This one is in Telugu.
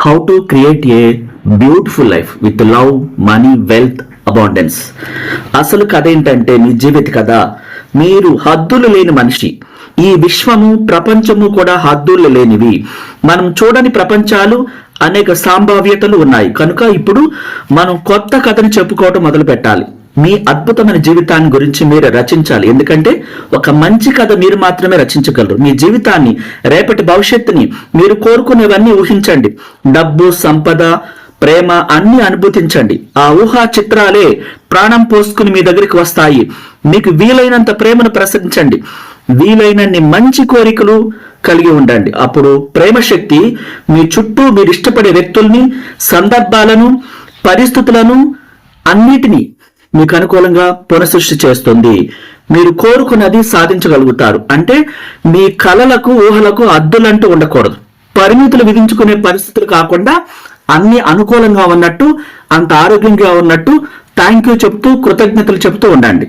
How to create a beautiful life with love, money, wealth, abundance. అసలు కథ ఏంటంటే మీ జీవిత కథ. మీరు హద్దులు లేని మనిషి. ఈ విశ్వము, ప్రపంచము కూడా హద్దులు లేనివి. మనం చూడని ప్రపంచాలు, అనేక సంభావ్యతలు ఉన్నాయి. కనుక ఇప్పుడు మనం కొత్త కథను చెప్పుకోవటం మొదలు పెట్టాలి. మీ అద్భుతమైన జీవితాన్ని గురించి మీరు రచించాలి. ఎందుకంటే ఒక మంచి కథ మీరు మాత్రమే రచించగలరు. మీ జీవితాన్ని, రేపటి భవిష్యత్తుని, మీరు కోరుకునేవన్నీ ఊహించండి. డబ్బు, సంపద, ప్రేమ అన్ని అనుభూతించండి. ఆ ఊహా చిత్రాలే ప్రాణం పోసుకుని మీ దగ్గరికి వస్తాయి. మీకు వీలైనంత ప్రేమను ప్రసరించండి. వీలైనన్ని మంచి కోరికలు కలిగి ఉండండి. అప్పుడు ప్రేమ శక్తి మీ చుట్టూ మీరు ఇష్టపడే వ్యక్తుల్ని, సందర్భాలను, పరిస్థితులను అన్నిటినీ మీకు అనుకూలంగా పునఃసృష్టి చేస్తుంది. మీరు కోరుకున్నది సాధించగలుగుతారు. అంటే మీ కలలకు, ఊహలకు అద్దులంటూ ఉండకూడదు. పరిమితులు విధించుకునే పరిస్థితులు కాకుండా అన్ని అనుకూలంగా ఉన్నట్టు, అంత ఆరోగ్యంగా ఉన్నట్టు థ్యాంక్ యూ చెప్తూ, కృతజ్ఞతలు చెప్తూ ఉండండి.